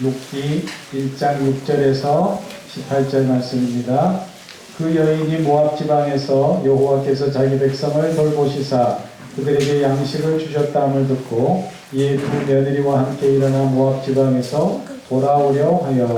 룻기 1장 6절에서 18절 말씀입니다. 그 여인이 모압 지방에서 여호와께서 자기 백성을 돌보시사 그들에게 양식을 주셨다함을 듣고 이에 두 며느리와 함께 일어나 모압 지방에서 돌아오려 하여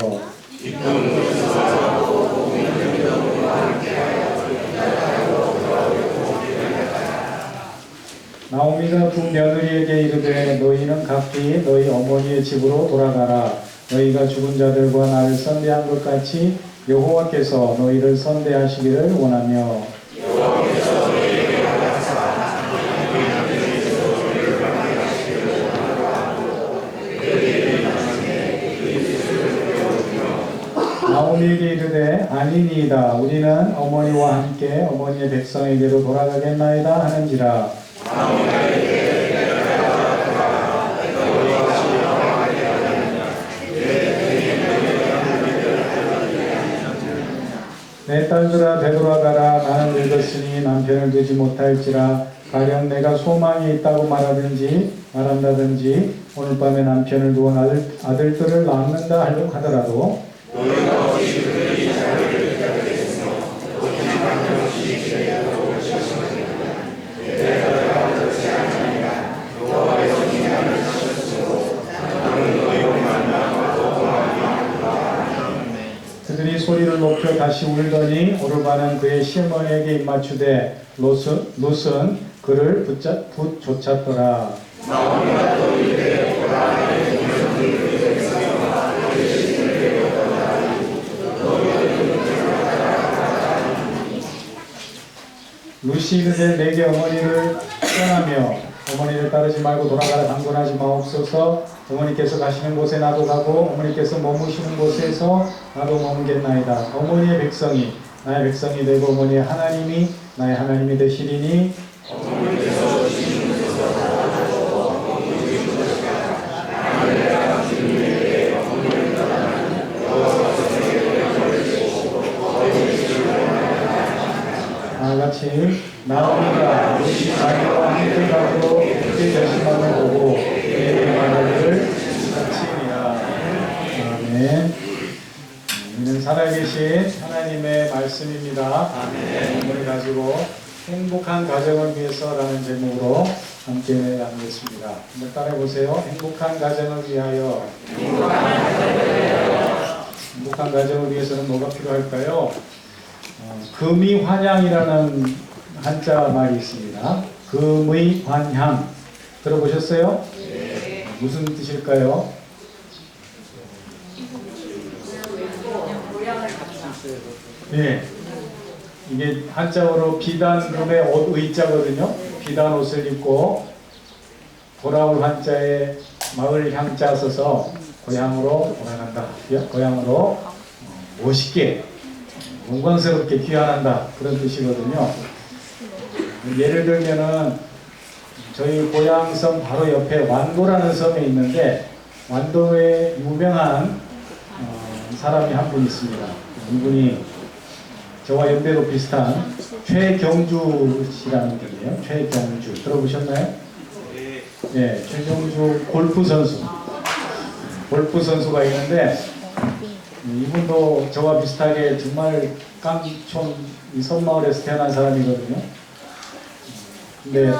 나오미가 두 며느리에게 이르되 너희는 각기 너희 어머니의 집으로 돌아가라. 너희가 죽은 자들과 나를 선대한 것 같이 여호와께서 너희를 선대하시기를 원하며 나오미에게 이르되 아니니이다. 우리는 어머니와 함께 어머니의 백성에게로 돌아가겠나이다 하는지라. 내 딸들아 되돌아가라. 나는 늙었으니 남편을 두지 못할지라. 가령 내가 소망이 있다고 말한다든지 오늘 밤에 남편을 두어 아들들을 낳는다 하더라도 그들이 소리를 높여 다시 울더니 오르바는 그의 시어머니에게 입맞추되 롯은 그를 붙쫓았더라. 룻이 이르되 내게 어머니를 떠나며 어머니를 따르지 말고 돌아가라. 강권하지 마옵소서. 어머니께서 가시는 곳에 나도 가고 어머니께서 머무시는 곳에서 나도 머무겠나이다. 어머니의 백성이 나의 백성이 되고 어머니의 하나님이 나의 하나님이 되시리니 다같이 나오미가 룻이 자기와 함께 가고 그의 결심함을 보고 그에게 말하기를 같이니라. 아멘. 이는 살아계신 하나님의 말씀입니다. 오늘 가지고 행복한 가정을 위해서라는 제목으로 함께 나누겠습니다. 한번 따라해보세요. 행복한 가정을 위하여. 행복한 가정을 위해서는 뭐가 필요할까요? 금이 환향이라는 한자 말이 있습니다. 금의 환향 들어보셨어요? 네. 무슨 뜻일까요? 네. 이게 한자어로 비단금의 옷 의자거든요. 비단 옷을 입고 돌아올 한자에 마을 향자 써서 고향으로 돌아간다. 고향으로 멋있게 영광스럽게 귀환한다. 그런 뜻이거든요. 예를 들면은 저희 고향섬 바로 옆에 완도라는 섬에 있는데 완도에 유명한 사람이 한 분 있습니다. 이분이 저와 연배로 비슷한 최경주 씨라는 분이에요. 최경주 들어보셨나요? 네, 최경주 골프 선수가 있는데 이분도 저와 비슷하게 정말 깡촌 이 섬마을에서 태어난 사람이거든요. 근데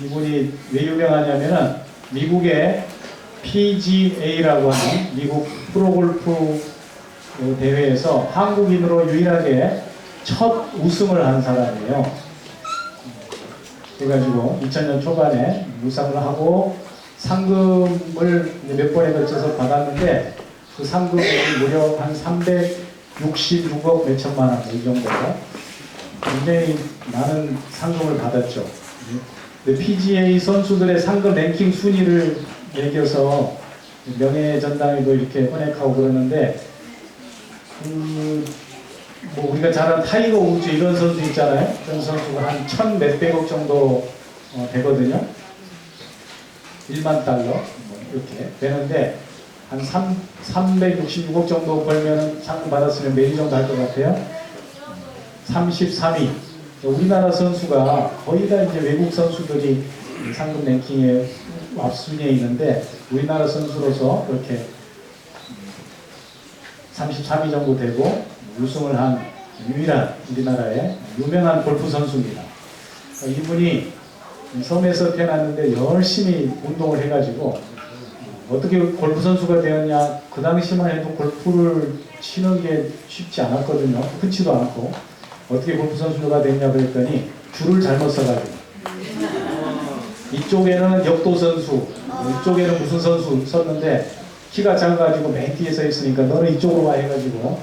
이분이 왜 유명하냐면은 미국의 PGA라고 하는 미국 프로골프 대회에서 한국인으로 유일하게 첫 우승을 한 사람이에요. 그래가지고 2000년 초반에 우승을 하고 상금을 몇 번에 걸쳐서 받았는데 그 상금이 무려 한 366억 몇천만 원 이 정도로 굉장히 많은 상금을 받았죠. PGA 선수들의 상금 랭킹 순위를 매겨서 명예전당에도 이렇게 헌액하고 그러는데 뭐 우리가 잘 아는 타이거 우즈 이런 선수 있잖아요. 그런 선수가 한 1000 몇백억 정도 되거든요. 1만 달러 뭐 이렇게 되는데 한 366억 정도 벌면 상금 받았으면 몇 위 정도 할 것 같아요? 33위. 우리나라 선수가 거의 다 이제 외국 선수들이 상금 랭킹에 앞순위에 있는데 우리나라 선수로서 이렇게 33위 정도 되고 우승을 한 유일한 우리나라의 유명한 골프 선수입니다. 이분이 섬에서 태어났는데 열심히 운동을 해가지고 어떻게 골프 선수가 되었냐, 그 당시만 해도 골프를 치는 게 쉽지 않았거든요. 흔치도 않고. 어떻게 골프 선수가 됐냐 그랬더니 줄을 잘못 써가지고 이쪽에는 역도 선수, 이쪽에는 무슨 선수 썼는데 키가 작아가지고 맨 뒤에 서 있으니까 너는 이쪽으로 와 해가지고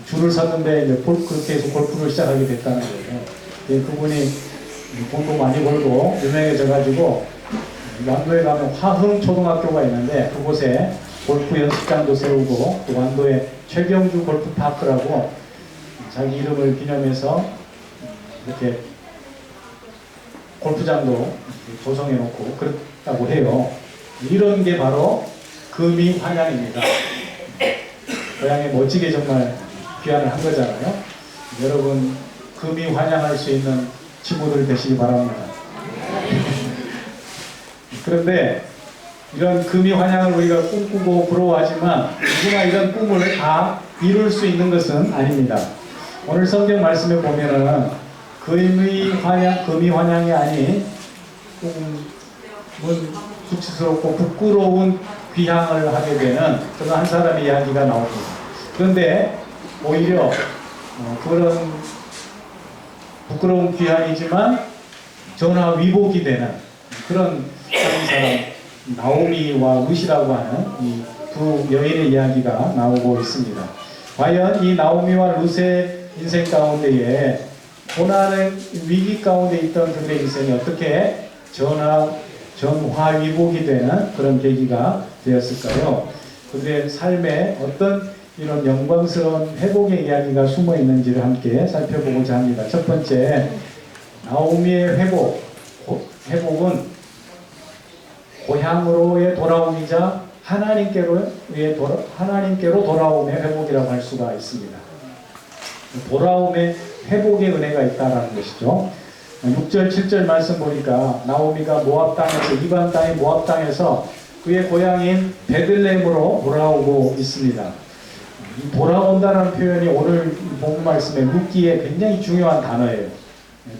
줄을 섰는데 이제 그렇게 해서 골프를 시작하게 됐다는 거예요. 그분이 돈도 많이 벌고 유명해져가지고 완도에 가면 화흥 초등학교가 있는데 그곳에 골프 연습장도 세우고 또 완도에 최경주 골프 파크라고 자기 이름을 기념해서 이렇게 골프장도 조성해 놓고 그렇다고 해요. 이런 게 바로 금이 환양입니다. 고향에 멋지게 정말 귀환을 한 거잖아요. 여러분 금이 환양할 수 있는 친구들 되시기 바랍니다. 그런데 이런 금이 환양을 우리가 꿈꾸고 부러워하지만 누구나 이런 꿈을 다 이룰 수 있는 것은 아닙니다. 오늘 성경 말씀에 보면은 금이 환양이 아닌 꿈은 수치스럽고 부끄러운 귀향을 하게 되는 그런 한 사람의 이야기가 나옵니다. 그런데 오히려 그런 부끄러운 귀환이지만 전화 위복이 되는 그런 한 사람 나오미와 룻이라고 하는 이 두 여인의 이야기가 나오고 있습니다. 과연 이 나오미와 룻의 인생 가운데에 고난의 위기 가운데 있던 그들의 인생이 어떻게 전화위복이 되는 그런 계기가 되었을까요? 그들의 삶에 어떤 이런 영광스러운 회복의 이야기가 숨어 있는지를 함께 살펴보고자 합니다. 첫 번째, 나오미의 회복은 고향으로의 돌아옴이자 하나님께로 돌아옴의 회복이라고 할 수가 있습니다. 돌아옴의 회복의 은혜가 있다는 것이죠. 6절, 7절 말씀 보니까 나오미가 모압 땅에서 이방 땅의 모압 땅에서 그의 고향인 베들레헴으로 돌아오고 있습니다. 이 돌아온다는 표현이 오늘 본 말씀에 묻기에 굉장히 중요한 단어예요.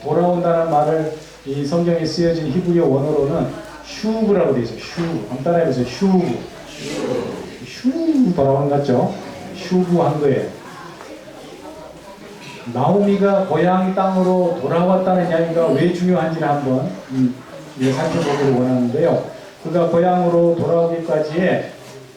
돌아온다는 말을 이 성경에 쓰여진 히브리어 원어로는 슈브라고 되어 있어요. 한번 따라해보세요. 슈브 돌아오는 것 같죠? 슈브한 거예요. 나오미가 고향 땅으로 돌아왔다는 이야기가 왜 중요한지를 한번 살펴보기를 원하는데요. 그가 고향으로 돌아오기까지의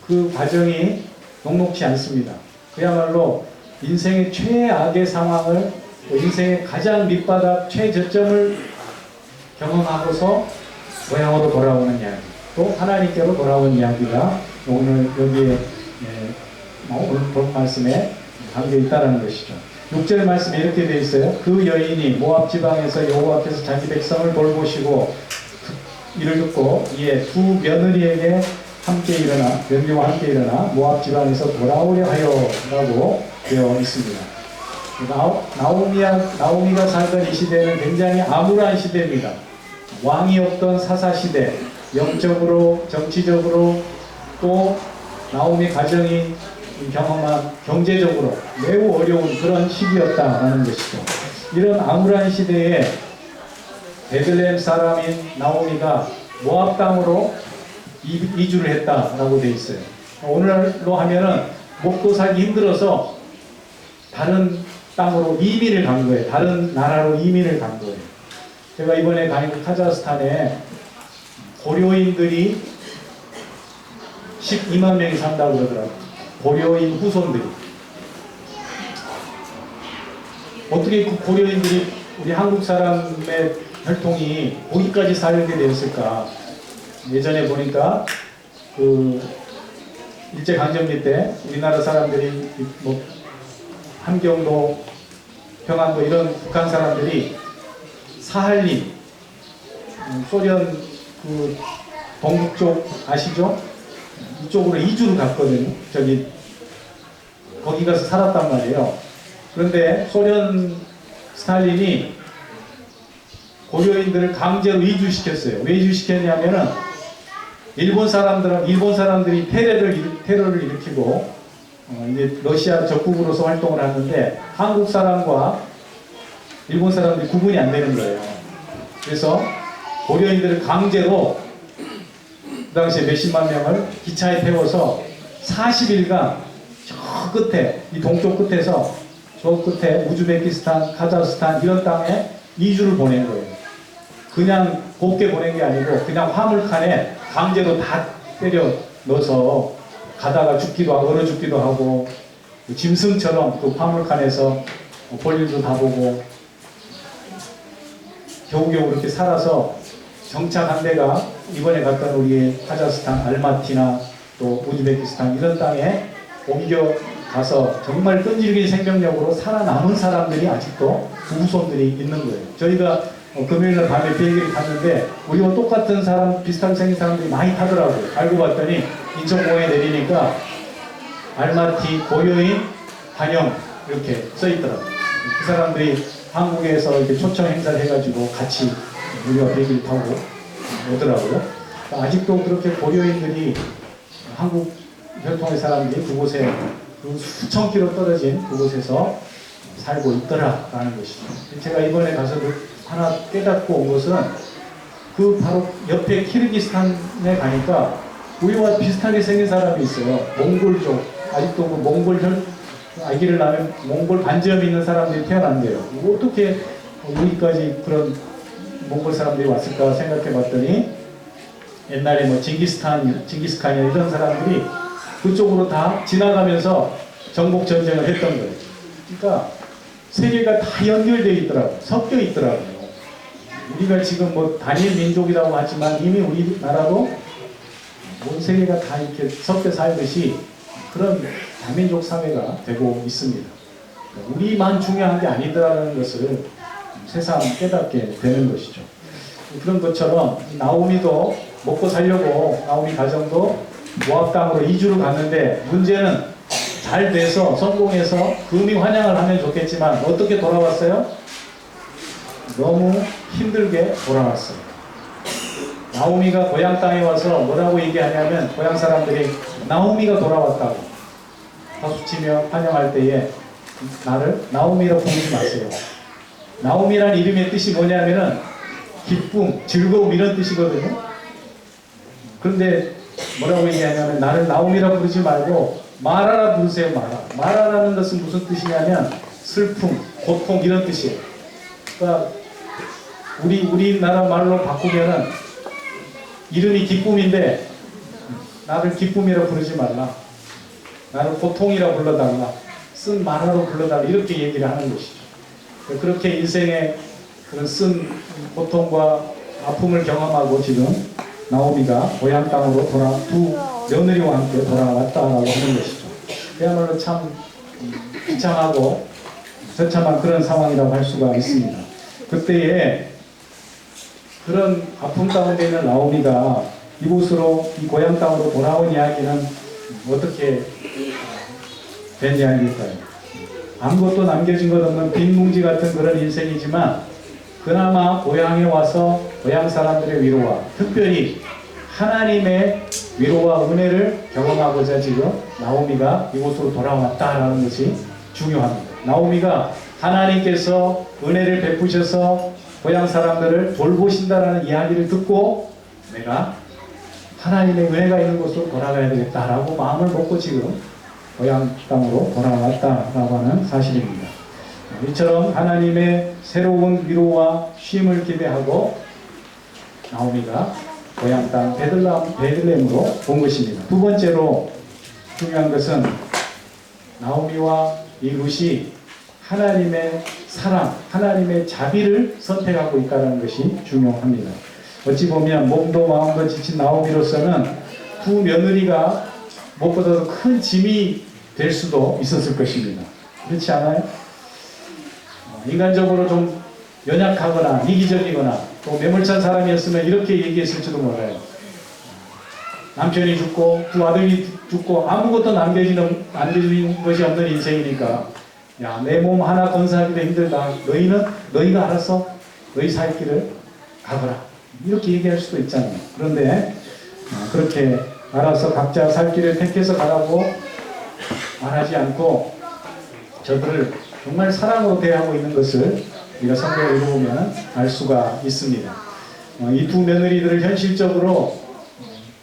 그 과정이 녹록지 않습니다. 그야말로 인생의 최악의 상황을, 인생의 가장 밑바닥 최저점을 경험하고서 고향으로 돌아오는 이야기, 또 하나님께로 돌아오는 이야기가 오늘 여기에 오늘 본 말씀에 담겨 있다는 것이죠. 6절 말씀에 이렇게 되어 있어요. 그 여인이 모압 지방에서 여호와 앞에서 자기 백성을 돌보시고 이를 듣고 이에 두 며느리에게 며느리와 함께 일어나 모압 지방에서 돌아오려 하여라고 되어 있습니다. 나오미가 살던 이 시대는 굉장히 암울한 시대입니다. 왕이 없던 사사시대, 영적으로 정치적으로 또 나오미 가정이 경험한 경제적으로 매우 어려운 그런 시기였다라는 것이죠. 이런 암울한 시대에 베들레헴 사람인 나오미가 모압 땅으로 이주를 했다라고 되어 있어요. 오늘로 하면은 먹고 살기 힘들어서 다른 땅으로 이민을 간 거예요. 다른 나라로 이민을 간 거예요. 제가 이번에 가는 카자흐스탄에 고려인들이 12만 명이 산다고 그러더라고요. 고려인 후손들이. 어떻게 그 고려인들이 우리 한국 사람의 혈통이 거기까지 살게 되었을까? 예전에 보니까 그 일제강점기 때 우리나라 사람들이 뭐 함경도, 평안도 이런 북한 사람들이 사할린, 소련 그 동북쪽 아시죠? 이쪽으로 이주를 갔거든요. 거기 가서 살았단 말이에요. 그런데 소련 스탈린이 고려인들을 강제로 이주시켰어요. 왜 이주시켰냐면은 일본 사람들이 테러를 일으키고 이제 러시아 적국으로서 활동을 하는데 한국 사람과 일본 사람들이 구분이 안 되는 거예요. 그래서 고려인들을 강제로 그 당시에 몇십만 명을 기차에 태워서 40일간 저 끝에, 이 동쪽 끝에서 저 끝에 우즈베키스탄, 카자흐스탄 이런 땅에 2주를 보낸 거예요. 그냥 곱게 보낸 게 아니고 그냥 화물칸에 강제로 다 때려 넣어서 가다가 죽기도 하고 얼어 죽기도 하고 짐승처럼 그 화물칸에서 볼일도 다 보고 겨우겨우 그렇게 살아서 정착한 데가 이번에 갔던 우리의 카자흐스탄, 알마티나 또 우즈베키스탄 이런 땅에 옮겨가서 정말 끈질긴 생명력으로 살아남은 사람들이 아직도 그 후손들이 있는 거예요. 저희가 금요일날 밤에 비행기를 탔는데 우리와 똑같은 사람, 비슷하게 생긴 사람들이 많이 타더라고요. 알고 봤더니 인천공항에 내리니까 알마티 고려인 환영 이렇게 써 있더라고요. 그 사람들이 한국에서 이렇게 초청 행사를 해가지고 같이 우리와 비행기를 타고 오더라고요. 아직도 그렇게 고려인들이 한국 혈통의 사람들이 그곳에 그 수천 킬로 떨어진 그곳에서 살고 있더라라는 것이죠. 제가 이번에 가서도 하나 깨닫고 온 것은 그 바로 옆에 키르기스탄에 가니까 우리와 비슷하게 생긴 사람이 있어요. 몽골족. 아직도 그 몽골 아기를 낳으면 몽골 반지염 있는 사람들이 태어난대요. 어떻게 우리까지 그런 몽골 사람들이 왔을까 생각해 봤더니 옛날에 뭐 징기스칸이나 이런 사람들이 그쪽으로 다 지나가면서 정복 전쟁을 했던 거예요. 그러니까 세계가 다 연결되어 있더라고요. 섞여 있더라고요. 우리가 지금 뭐 단일 민족이라고 하지만 이미 우리나라도 온 세계가 다 이렇게 섞여 살듯이 그런 다민족 사회가 되고 있습니다. 우리만 중요한 게 아니더라는 것을 새삼 깨닫게 되는 것이죠. 그런 것처럼 나오미도 먹고 살려고 나오미 가정도 모압 땅으로 이주를 갔는데 문제는 잘 돼서 성공해서 금이 환영을 하면 좋겠지만 어떻게 돌아왔어요? 너무 힘들게 돌아왔어요. 나오미가 고향 땅에 와서 뭐라고 얘기하냐면 고향 사람들이 나오미가 돌아왔다고 박수치며 환영할 때에 나를 나오미라고 부르지 마세요. 나오미라는 이름의 뜻이 뭐냐면은 기쁨, 즐거움 이런 뜻이거든요. 그런데 뭐라고 얘기하냐면 나를 나오미라고 부르지 말고 마라라 부르세요. 마라라는 것은 무슨 뜻이냐면 슬픔, 고통 이런 뜻이에요. 그러니까 우리나라 말로 바꾸면은 이름이 기쁨인데 나를 기쁨이라고 부르지 말라. 나를 고통이라고 불러달라. 쓴 마라로 불러달라. 이렇게 얘기를 하는 것이죠. 그렇게 인생의 그런 쓴 고통과 아픔을 경험하고 지금 나오미가 고향 땅으로 두 며느리와 함께 돌아왔다라고 하는 것이죠. 그야말로 참 비참하고 처참한 그런 상황이라고 할 수가 있습니다. 그때에 그런 아픔 가운데 있는 나오미가 이곳으로 이 고향 땅으로 돌아온 이야기는 어떻게 된 이야기일까요? 아무것도 남겨진 것 없는 빈 뭉지 같은 그런 인생이지만 그나마 고향에 와서 고향 사람들의 위로와 특별히 하나님의 위로와 은혜를 경험하고자 지금 나오미가 이곳으로 돌아왔다라는 것이 중요합니다. 나오미가 하나님께서 은혜를 베푸셔서 고향 사람들을 돌보신다라는 이야기를 듣고 내가 하나님의 은혜가 있는 곳으로 돌아가야 되겠다라고 마음을 먹고 지금 고향 땅으로 돌아왔다라고 하는 사실입니다. 이처럼 하나님의 새로운 위로와 쉼을 기대하고 나오미가 고향 땅 베들레헴으로 온 것입니다. 두 번째로 중요한 것은 나오미와 이 룻이 하나님의 사랑, 하나님의 자비를 선택하고 있다는 것이 중요합니다. 어찌 보면 몸도 마음도 지친 나오미로서는 두 며느리가 무엇보다도 큰 짐이 될 수도 있었을 것입니다. 그렇지 않아요? 인간적으로 좀 연약하거나 이기적이거나 또 매몰찬 사람이었으면 이렇게 얘기했을지도 몰라요. 남편이 죽고 두 아들이 죽고 아무것도 남겨진 것이 없는 인생이니까 야, 내 몸 하나 건사하기도 힘들다. 너희가 알아서 너희 살 길을 가거라. 이렇게 얘기할 수도 있잖아요. 그런데 그렇게 알아서 각자 살 길을 택해서 가라고 말하지 않고 저들을 정말 사랑으로 대하고 있는 것을 우리가 성경을 읽어보면 알 수가 있습니다. 이 두 며느리들을 현실적으로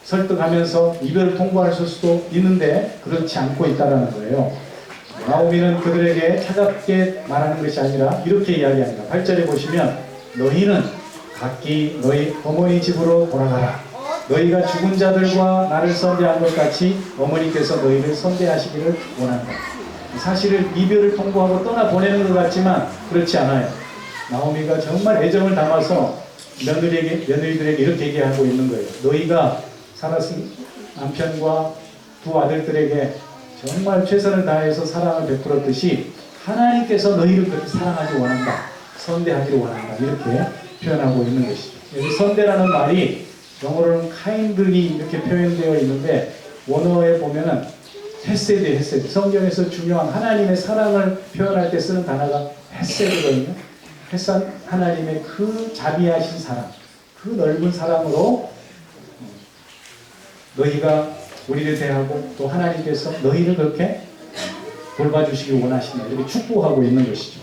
설득하면서 이별을 통보할 수도 있는데 그렇지 않고 있다는 거예요. 나오미는 그들에게 차갑게 말하는 것이 아니라 이렇게 이야기합니다. 8절에 보시면 너희는 각기 너희 어머니 집으로 돌아가라. 너희가 죽은 자들과 나를 선대한 것 같이 어머니께서 너희를 선대하시기를 원한다. 사실은 이별을 통보하고 떠나보내는 것 같지만 그렇지 않아요. 나오미가 정말 애정을 담아서 며느리들에게 이렇게 얘기하고 있는 거예요. 너희가 살았은 남편과 두 아들들에게 정말 최선을 다해서 사랑을 베풀었듯이 하나님께서 너희를 그렇게 사랑하기 원한다. 선대하기를 원한다. 이렇게 표현하고 있는 것이죠. 여기 선대라는 말이 영어로는 kindly 이렇게 표현되어 있는데 원어에 보면은 헤세드. 성경에서 중요한 하나님의 사랑을 표현할 때 쓰는 단어가 헤세드거든요. 하나님의 그 자비하신 사랑, 그 넓은 사랑으로 너희가 우리를 대하고 또 하나님께서 너희를 그렇게 돌봐주시길 원하신다. 이렇게 축복하고 있는 것이죠.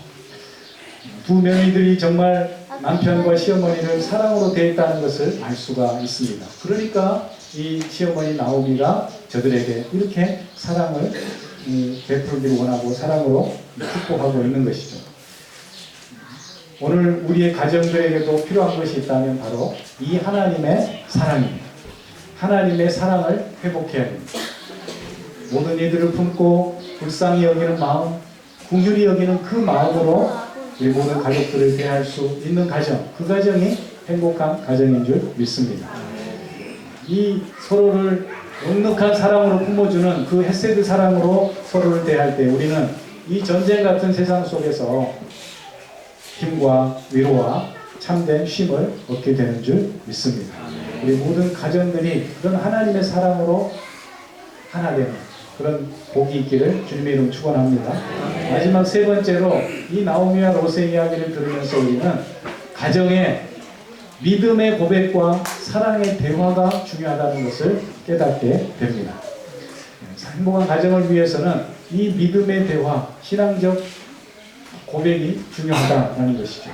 두 며느리들이 정말 남편과 시어머니를 사랑으로 대했다는 것을 알 수가 있습니다. 그러니까 이 시어머니 나오미가 저들에게 이렇게 사랑을 베풀기를 원하고 사랑으로 축복하고 있는 것이죠. 오늘 우리의 가정들에게도 필요한 것이 있다면 바로 이 하나님의 사랑입니다. 하나님의 사랑을 회복해야 합니다. 모든 이들을 품고 불쌍히 여기는 마음, 긍휼히 여기는 그 마음으로 우리 모든 가족들을 대할 수 있는 가정, 그 가정이 행복한 가정인 줄 믿습니다. 이 서로를 넉넉한 사랑으로 품어주는 그 헤세드 사랑으로 서로를 대할 때 우리는 이 전쟁 같은 세상 속에서 힘과 위로와 참된 쉼을 얻게 되는 줄 믿습니다. 우리 모든 가정들이 그런 하나님의 사랑으로 하나 되는 그런 복이 있기를 주님의 이름 축원합니다. 마지막 세 번째로 이 나오미와 롯의 이야기를 들으면서 우리는 가정의 믿음의 고백과 사랑의 대화가 중요하다는 것을 깨닫게 됩니다. 행복한 가정을 위해서는 이 믿음의 대화, 신앙적 고백이 중요하다는 것이죠.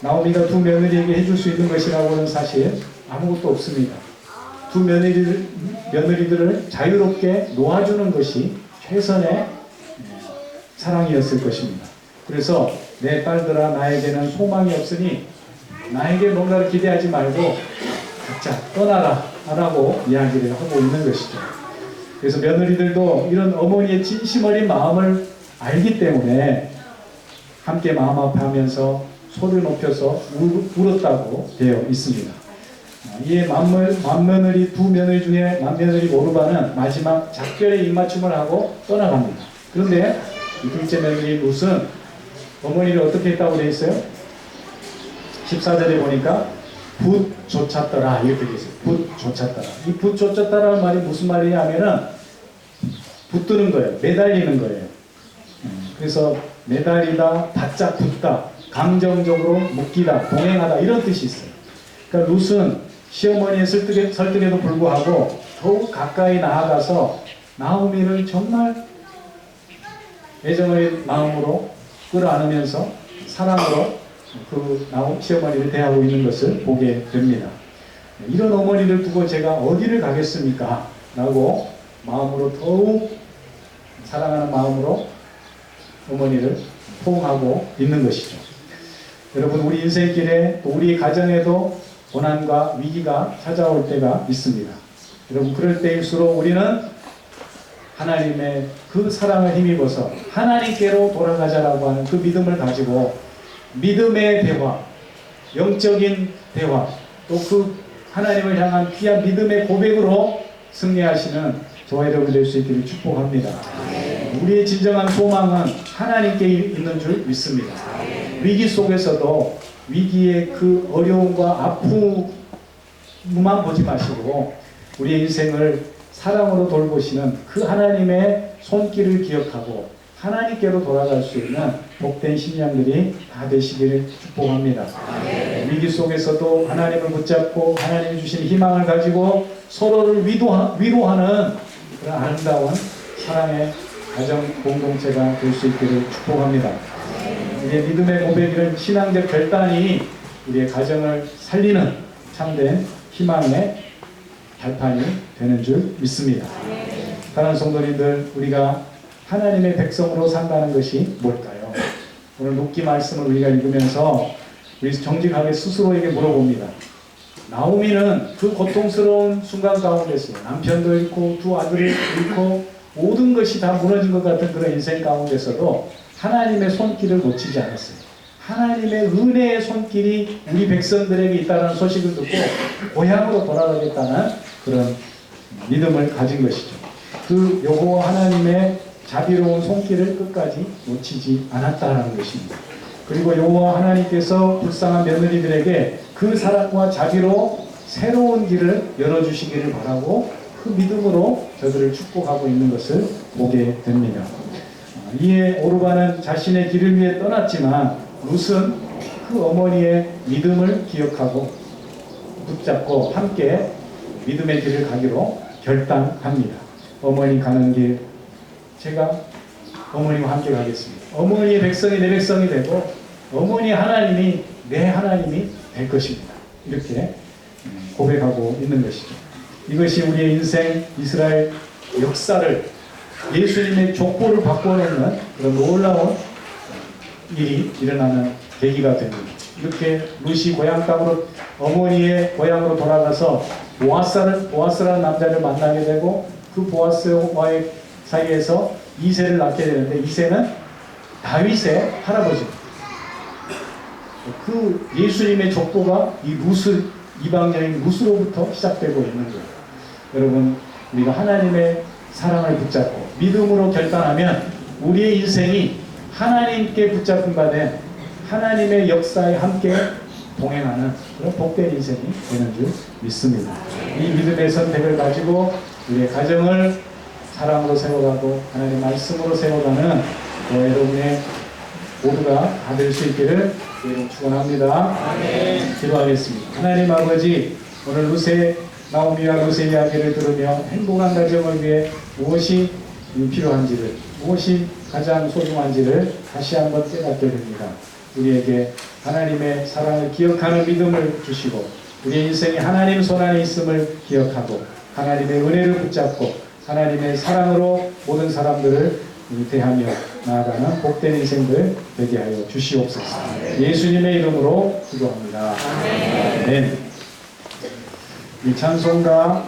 나오미가 두 며느리에게 해줄 수 있는 것이라고는 사실 아무것도 없습니다. 두 며느리들을 자유롭게 놓아주는 것이 최선의 사랑이었을 것입니다. 그래서 내 딸들아 나에게는 소망이 없으니 나에게 뭔가를 기대하지 말고 각자 떠나라 라고 이야기를 하고 있는 것이죠. 그래서 며느리들도 이런 어머니의 진심 어린 마음을 알기 때문에 함께 마음 아파하면서 소리를 높여서 울었다고 되어 있습니다. 이에 맏며느리 두 며느리 중에 맏며느리 모르바는 마지막 작별의 입맞춤을 하고 떠나갑니다. 그런데 이 둘째 며느리 룻은 어머니를 어떻게 했다고 되어 있어요? 14절에 보니까 붓 좇았더라 이렇게 되어 있어요. 붓 좇았더라. 이 붓 좇았더라는 말이 무슨 말이냐면은 붙드는 거예요. 매달리는 거예요. 그래서 매달리다, 바짝 붙다, 감정적으로 묶이다, 동행하다 이런 뜻이 있어요. 그러니까 룻은 시어머니의 설득에도 불구하고 더욱 가까이 나아가서 나오미를 정말 애정의 마음으로 끌어안으면서 사랑으로 그 시어머니를 대하고 있는 것을 보게 됩니다. 이런 어머니를 두고 제가 어디를 가겠습니까? 라고 마음으로 더욱 사랑하는 마음으로 어머니를 포옹하고 있는 것이죠. 여러분 우리 인생길에 또 우리 가정에도 고난과 위기가 찾아올 때가 있습니다. 여러분 그럴 때일수록 우리는 하나님의 그 사랑을 힘입어서 하나님께로 돌아가자라고 하는 그 믿음을 가지고 믿음의 대화, 영적인 대화, 또 그 하나님을 향한 귀한 믿음의 고백으로 승리하시는 저와 여러분 될 수 있기를 축복합니다. 우리의 진정한 소망은 하나님께 있는 줄 믿습니다. 위기 속에서도 위기의 그 어려움과 아픔만 보지 마시고 우리의 인생을 사랑으로 돌보시는 그 하나님의 손길을 기억하고 하나님께로 돌아갈 수 있는 복된 심령들이 다 되시기를 축복합니다. 위기 속에서도 하나님을 붙잡고 하나님이 주신 희망을 가지고 서로를 위로하는 그런 아름다운 사랑의 가정 공동체가 될 수 있기를 축복합니다. 우리의 믿음의 고백이는 신앙적 결단이 우리의 가정을 살리는 참된 희망의 발판이 되는 줄 믿습니다. 사랑하는 성도님들, 우리가 하나님의 백성으로 산다는 것이 뭘까요? 오늘 룻기 말씀을 우리가 읽으면서 우리 정직하게 스스로에게 물어봅니다. 나오미는 그 고통스러운 순간 가운데서 남편도 잃고 두 아들을 잃고 모든 것이 다 무너진 것 같은 그런 인생 가운데서도 하나님의 손길을 놓치지 않았어요. 하나님의 은혜의 손길이 우리 백성들에게 있다는 소식을 듣고 고향으로 돌아가겠다는 그런 믿음을 가진 것이죠. 그 여호와 하나님의 자비로운 손길을 끝까지 놓치지 않았다는 것입니다. 그리고 여호와 하나님께서 불쌍한 며느리들에게 그 사랑과 자비로 새로운 길을 열어주시기를 바라고 그 믿음으로 저들을 축복하고 있는 것을 보게 됩니다. 이에 오르바는 자신의 길을 위해 떠났지만 룻은 그 어머니의 믿음을 기억하고 붙잡고 함께 믿음의 길을 가기로 결단합니다. 어머니 가는 길, 제가 어머니와 함께 가겠습니다. 어머니의 백성이 내 백성이 되고 어머니 하나님이 내 하나님이 될 것입니다. 이렇게 고백하고 있는 것이죠. 이것이 우리의 인생 이스라엘 역사를 예수님의 족보를 바꿔놓는 그런 놀라운 일이 일어나는 계기가 됩니다. 이렇게 룻이 고향 땅으로 어머니의 고향으로 돌아가서 보아스라는 남자를 만나게 되고 그 보아스와의 사이에서 이새를 낳게 되는데 이새는 다윗의 할아버지입니다. 그 예수님의 족보가 이 룻을 이방여인 룻으로부터 시작되고 있는 거예요. 여러분, 우리가 하나님의 사랑을 붙잡고 믿음으로 결단하면 우리의 인생이 하나님께 붙잡힌 바 된 하나님의 역사에 함께 동행하는 그런 복된 인생이 되는 줄 믿습니다. 이 믿음의 선택을 가지고 우리의 가정을 사랑으로 세워가고 하나님의 말씀으로 세워가는 여러분의 모두가 다 될 수 있기를 축원합니다. 기도하겠습니다. 하나님 아버지, 오늘 룻의 나오미와 룻의 이야기를 들으며 행복한 가정을 위해 무엇이 필요한지를, 무엇이 가장 소중한지를 다시 한번 깨닫게 됩니다. 우리에게 하나님의 사랑을 기억하는 믿음을 주시고 우리의 인생이 하나님 손안에 있음을 기억하고 하나님의 은혜를 붙잡고 하나님의 사랑으로 모든 사람들을 대하며 나아가는 복된 인생들 되게 하여 주시옵소서. 예수님의 이름으로 기도합니다. 아멘. 이 찬송가